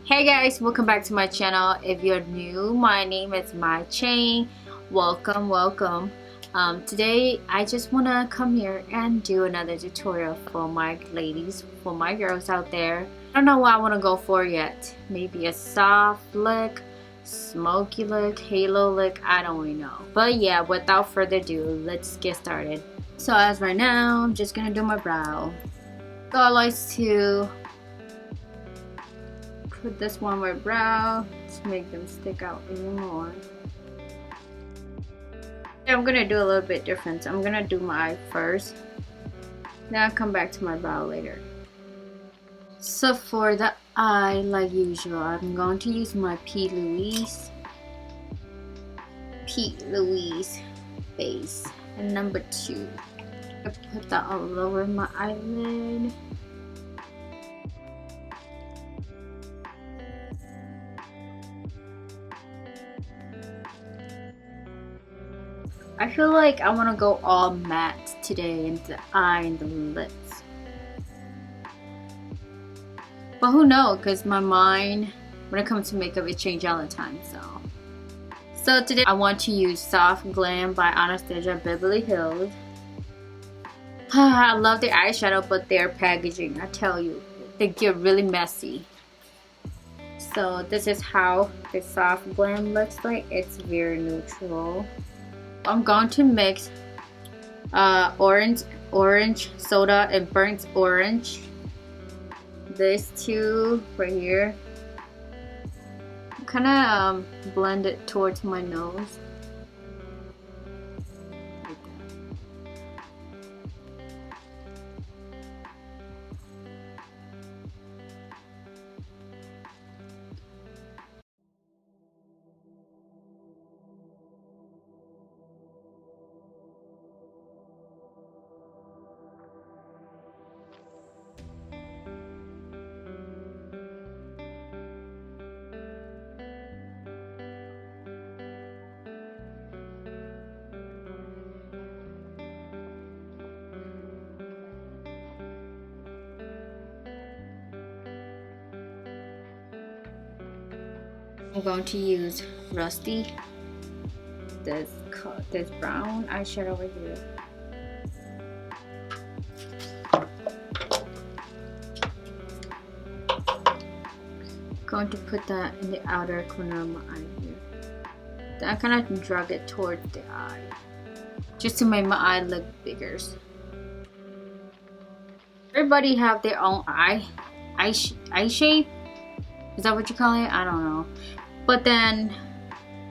Hey guys, welcome back to my channel. If you're new, my name is My Chain. Welcome. Today I just want to come here and do another tutorial for my ladies, for my girls out there. I don't know what I want to go for yet. Maybe a soft look, smoky look, halo look, I don't really know. But yeah, without further ado, let's get started. So as right now, I'm just gonna do my brow. So I like to put this one on my brow to make them stick out even more. I'm gonna do a little bit different. So I'm gonna do my eye first, then I'll come back to my brow later. So for the eye, like usual, I'm going to use my Pete Louise base and number 2. I put that all over my eyelid. I feel like I want to go all matte today in the eye and the lips. But who knows, because my mind, when it comes to makeup, it changes all the time. So today I want to use Soft Glam by ANASTASIA Beverly Hills. I love the eyeshadow, but their packaging, I tell you, they get really messy. So this is how the Soft Glam looks like. It's very neutral. I'm going to mix orange soda and burnt orange. These two right here. Kind of blend it towards my nose. I'm going to use Rusty, this brown eyeshadow over here. Going to put that in the outer corner of my eye here. Then I kind of drag it towards the eye, just to make my eye look bigger. Everybody have their own eye shape. Is that what you call it? I don't know. But then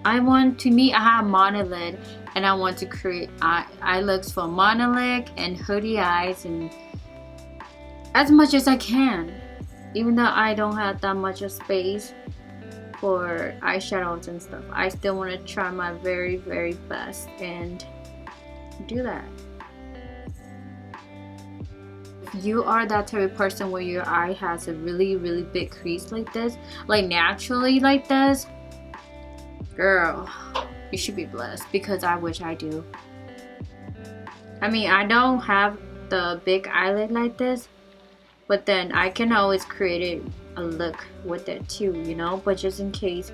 I have monolid, and I want to create eye looks for monolid and hoodie eyes, and as much as I can. Even though I don't have that much of space for eyeshadows and stuff, I still want to try my very best and do that. If you are that type of person where your eye has a really big crease like this, like naturally like this, girl, you should be blessed, because I wish I do. I mean, I don't have the big eyelid like this, but then I can always create a look with it too, you know. But just in case,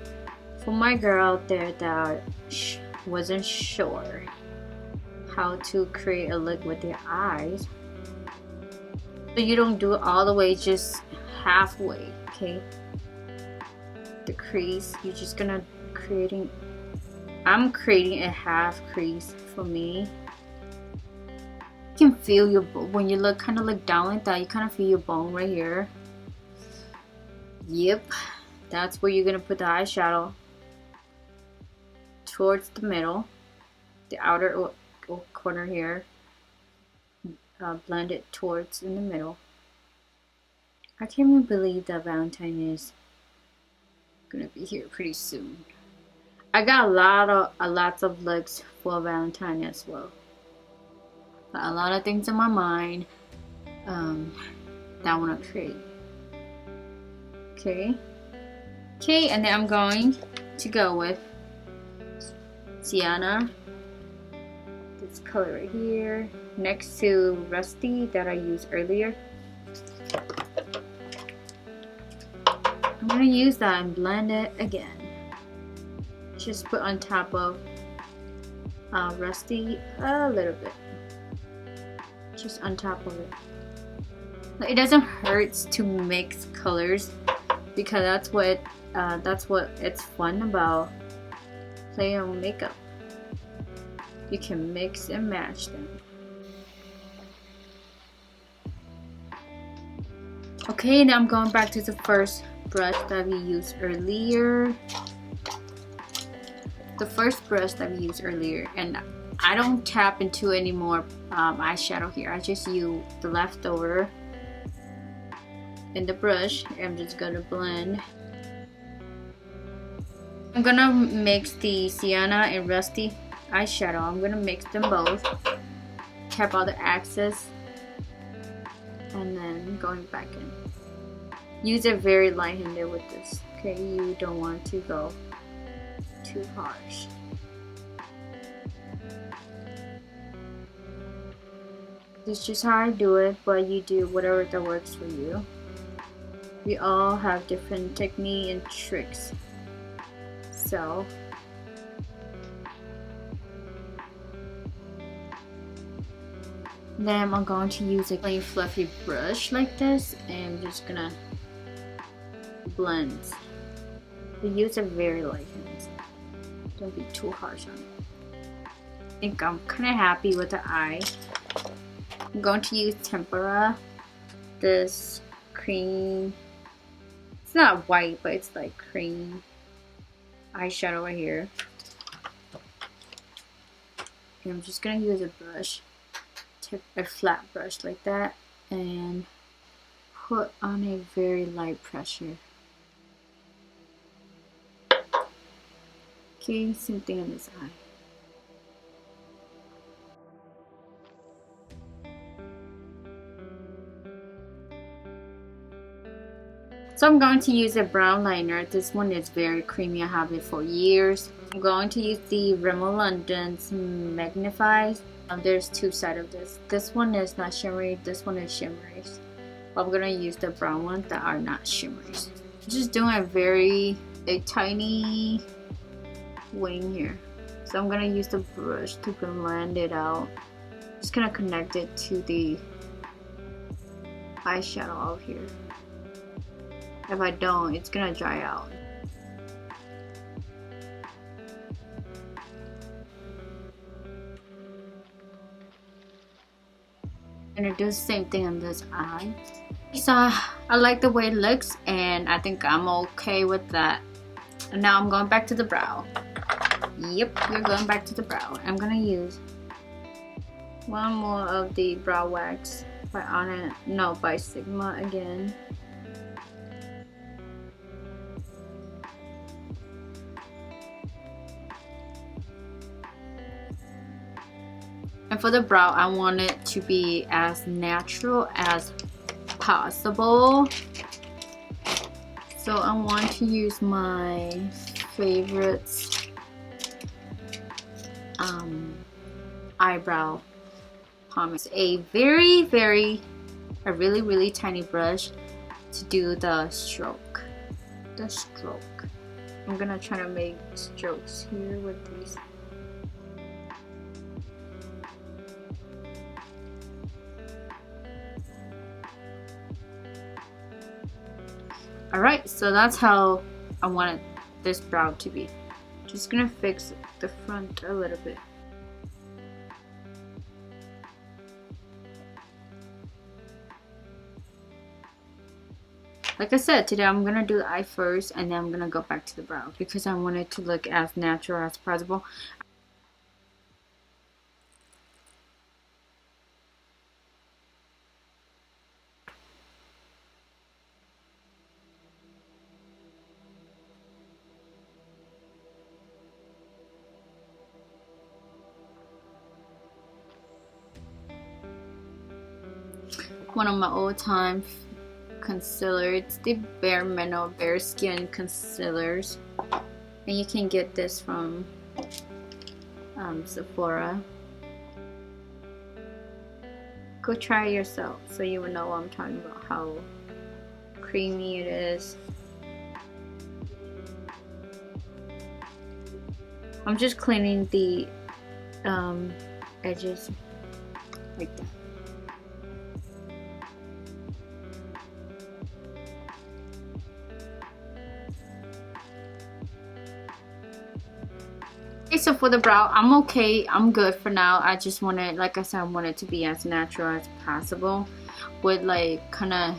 for my girl out there that wasn't sure how to create a look with their eyes, so you don't do it all the way, just halfway, okay? The crease, you're just gonna I'm creating a half crease for me. You can feel your bone when you kind of look down like that. You kind of feel your bone right here. Yep, that's where you're gonna put the eyeshadow, towards the middle, the outer corner here. Blend it towards in the middle. I can't even believe that Valentine is gonna be here pretty soon. I got lots of looks for Valentine as well. A lot of things in my mind that I want to create. Okay, and then I'm going to go with Sienna, this color right here, next to Rusty that I used earlier. I'm gonna use that and blend it again. Just put on top of Rusty a little bit. Just on top of it. It doesn't hurt to mix colors because that's what it's fun about playing on makeup. You can mix and match them. Okay, now I'm going back to the first brush that we used earlier. The first brush that we used earlier, and I don't tap into any more eyeshadow here. I just use the leftover in the brush. I'm just gonna blend. I'm gonna mix the Sienna and Rusty eyeshadow. I'm gonna mix them both. Tap all the excess, and then going back in. Use it very light-handed with this. Okay, you don't want to go too harsh. This is just how I do it, but you do whatever that works for you. We all have different technique and tricks. So then I'm going to use a clean fluffy brush like this, and I'm just gonna blend. We use a very light hand. Don't be too harsh on it. I think I'm kind of happy with the eye. I'm going to use Tempera. This cream. It's not white, but it's like cream eyeshadow right here. And I'm just gonna use a brush, a flat brush like that, and put on a very light pressure. Okay, same thing on this eye. So I'm going to use a brown liner. This one is very creamy. I have it for years. I'm going to use the Rimmel London's Magnify. There's two sides of this. This one is not shimmery. This one is shimmery. I'm gonna use the brown ones that are not shimmery. Just doing a tiny wing here. So I'm gonna use the brush to blend it out. Just gonna connect it to the eyeshadow out here. If I don't, it's gonna dry out. And I do the same thing on this eye. So I like the way it looks, and I think I'm okay with that. And now I'm going back to the brow. Yep, we're going back to the brow. I'm gonna use one more of the brow wax by Sigma again. And for the brow, I want it to be as natural as possible. So I want to use my favorite eyebrow pomade. It's a really tiny brush to do the stroke. I'm gonna try to make strokes here with these. Alright, so that's how I wanted this brow to be. Just gonna fix the front a little bit. Like I said, today I'm gonna do the eye first, and then I'm gonna go back to the brow because I want it to look as natural as possible. One of my old-time concealer. It's the Bare Mineral Bare Skin concealers, and you can get this from Sephora. Go try it yourself so you will know what I'm talking about, how creamy it is. I'm just cleaning the edges like that. Okay, so for the brow, I'm okay. I'm good for now. I just want it, like I said, I want it to be as natural as possible with like kind of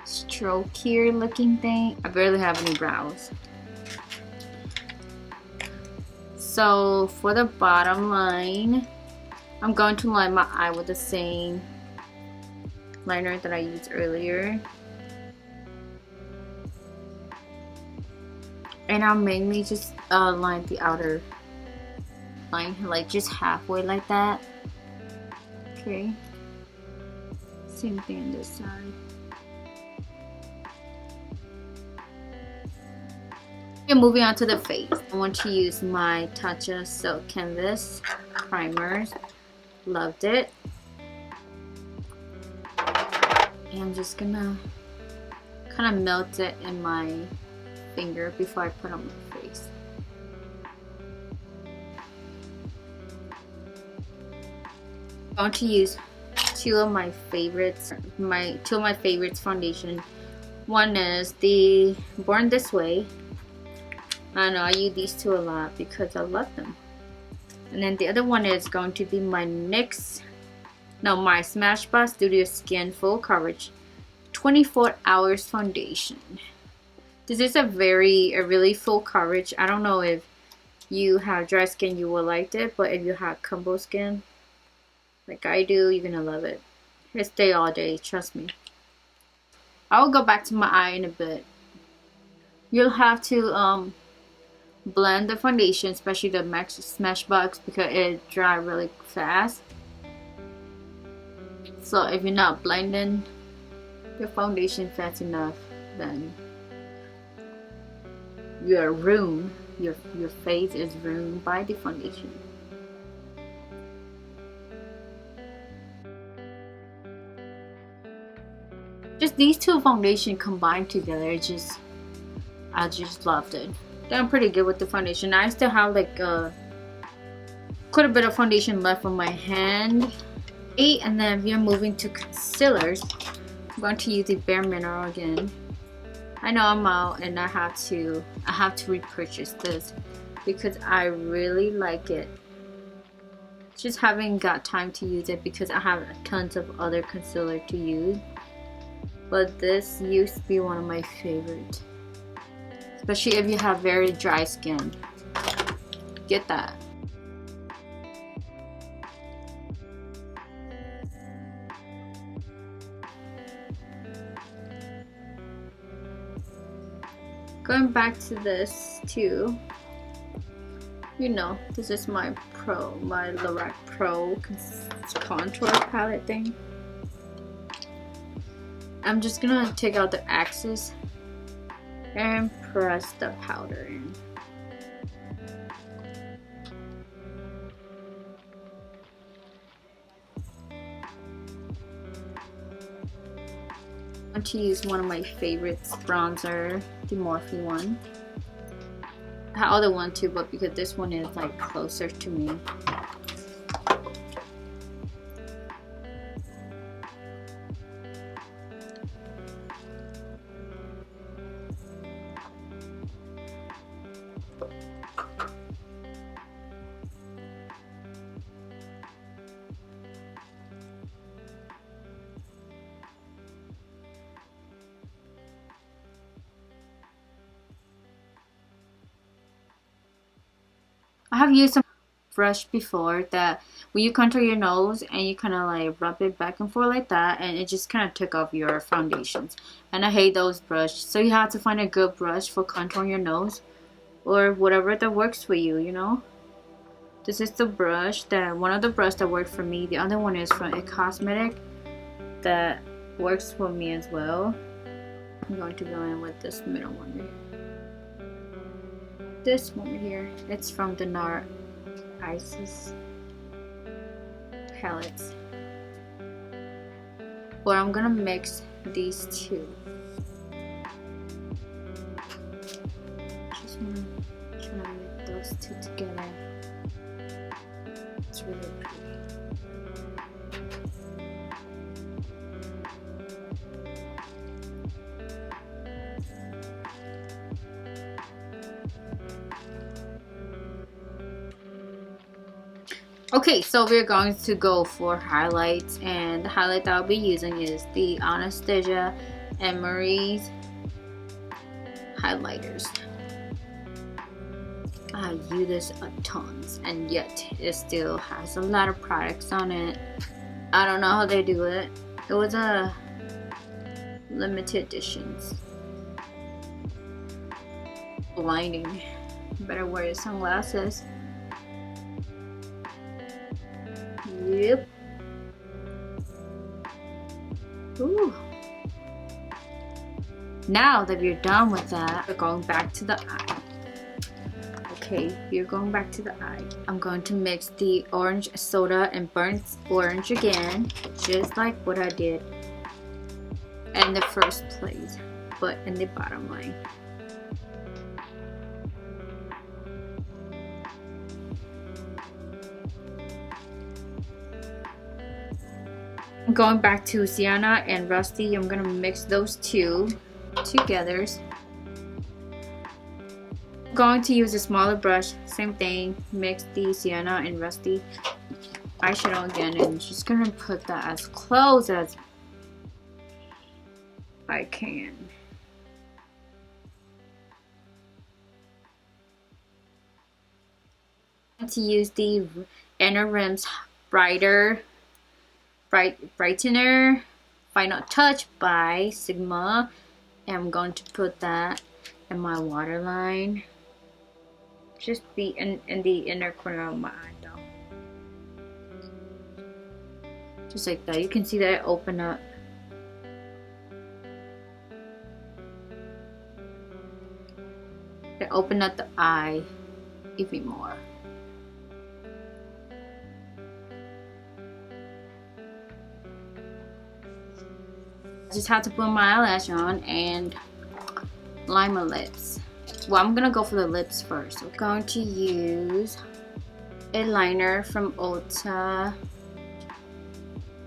strokier looking thing. I barely have any brows. So for the bottom line, I'm going to line my eye with the same liner that I used earlier. And I'll mainly just line the outer line, like just halfway like that. Okay. Same thing on this side. And moving on to the face, I want to use my Tatcha Silk Canvas primers. Loved it. And I'm just gonna kind of melt it in my finger before I put on my face. I'm going to use two of my favorites foundation. One is the Born This Way. I know I use these two a lot because I love them. And then the other one is going to be my my Smashbox Studio Skin Full Coverage 24 Hours Foundation. This is a really full coverage. I don't know if you have dry skin, you will like it, but if you have combo skin, like I do, you're gonna love it. It'll stay all day, trust me. I will go back to my eye in a bit. You'll have to blend the foundation, especially the Smashbox, because it dries really fast. So if you're not blending your foundation fast enough, then your face is ruined by the foundation. Just these two foundations combined together, I just loved it. I'm pretty good with the foundation. I still have like quite a bit of foundation left on my hand. And then we are moving to concealers. I'm going to use the Bare Mineral again. I know I'm out and I have to repurchase this because I really like it. Just haven't got time to use it because I have tons of other concealer to use. But this used to be one of my favorites. Especially if you have very dry skin. Get that. Going back to this too. You know, this is my Lorac Pro contour palette thing. I'm just gonna take out the excess and press the powder in. I'm going to use one of my favorites bronzer, the Morphe one. I have other one too, but because this one is like closer to me. I have used some brush before that when you contour your nose and you kind of like rub it back and forth like that, and it just kind of took off your foundations, and I hate those brushes. So you have to find a good brush for contouring your nose or whatever that works for you, you know. This is the brush one of the brushes that worked for me. The other one is from a cosmetic that works for me as well. I'm going to go in with this middle one here. This one here, it's from the NARS Isis palettes. But I'm gonna mix these two. Just wanna try to make those two together. It's really pretty. Okay, so we're going to go for highlights, and the highlight that I'll be using is the Anastasia and Marie's highlighters. I use this a tons, and yet it still has a lot of products on it. I don't know how they do it. It was a limited editions. Blinding. Better wear your sunglasses. Yep. Ooh. Now that we're done with that, we're going back to the eye. Okay, we're going back to the eye. I'm going to mix the orange soda and burnt orange again, just like what I did in the first place, but in the bottom line. Going back to Sienna and Rusty, I'm gonna mix those two together. I'm going to use a smaller brush, same thing, mix the Sienna and Rusty eyeshadow again, and just gonna put that as close as I can. I'm going to use the Inner Rims Brightener Final Touch by Sigma, and I'm going to put that in my waterline, just be in the inner corner of my eye though, just like that. You can see that it opened up. It opened up the eye even more. Just have to put my eyelash on and line my lips. Well, I'm gonna go for the lips first. I'm going to use a liner from Ulta.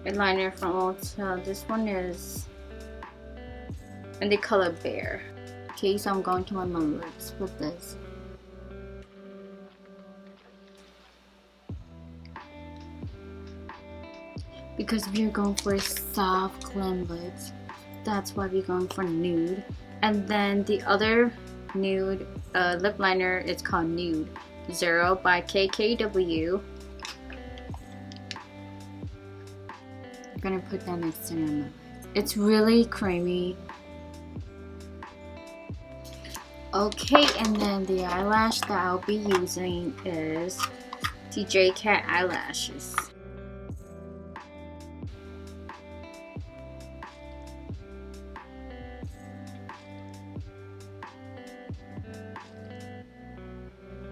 This one is in the color Bear. Okay, so I'm going to line my lips with this. Because we're going for soft glam lips, that's why we're going for nude. And then the other nude lip liner is called Nude Zero by KKW. I'm gonna put that next to my lips. It's really creamy. Okay, and then the eyelash that I'll be using is the J Cat eyelashes.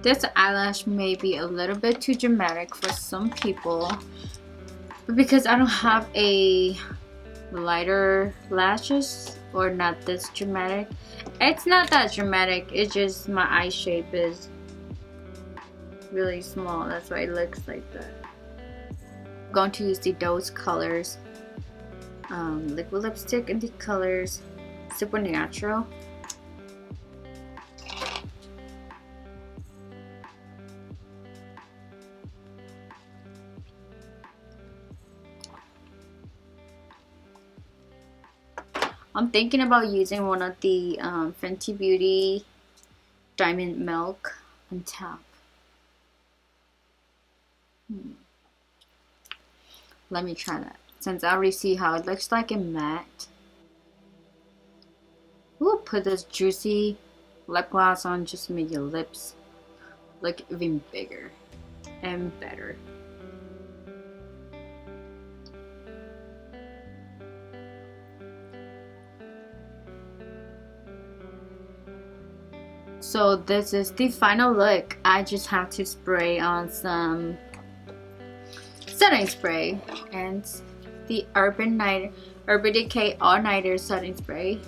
This eyelash may be a little bit too dramatic for some people, but because I don't have a lighter lashes or not this dramatic, it's not that dramatic, it's just my eye shape is really small, that's why it looks like that. I'm going to use the Those Colors liquid lipstick in the colors Supernatural. I'm thinking about using one of the Fenty Beauty Diamond Milk on top. Let me try that, since I already see how it looks like in matte. We'll put this juicy lip gloss on just to make your lips look even bigger and better. So this is the final look. I just have to spray on some setting spray and the Urban Decay All Nighter setting spray.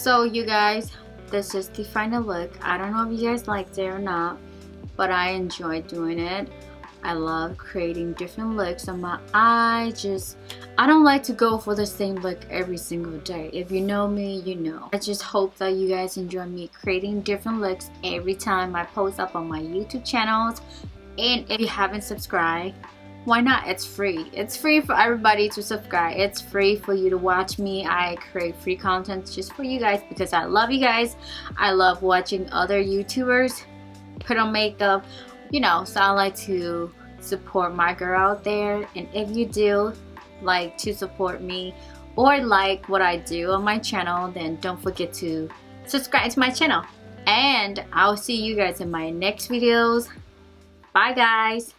So you guys, this is the final look. I don't know if you guys liked it or not, but I enjoyed doing it. I love creating different looks on my eye. I don't like to go for the same look every single day. If you know me, you know. I just hope that you guys enjoy me creating different looks every time I post up on my YouTube channels. And if you haven't subscribed, why not? It's free. It's free for everybody to subscribe. It's free for you to watch me. I create free content just for you guys because I love you guys. I love watching other YouTubers put on makeup, you know, so I like to support my girl out there. And if you do like to support me or like what I do on my channel, then don't forget to subscribe to my channel. And I'll see you guys in my next videos. Bye guys.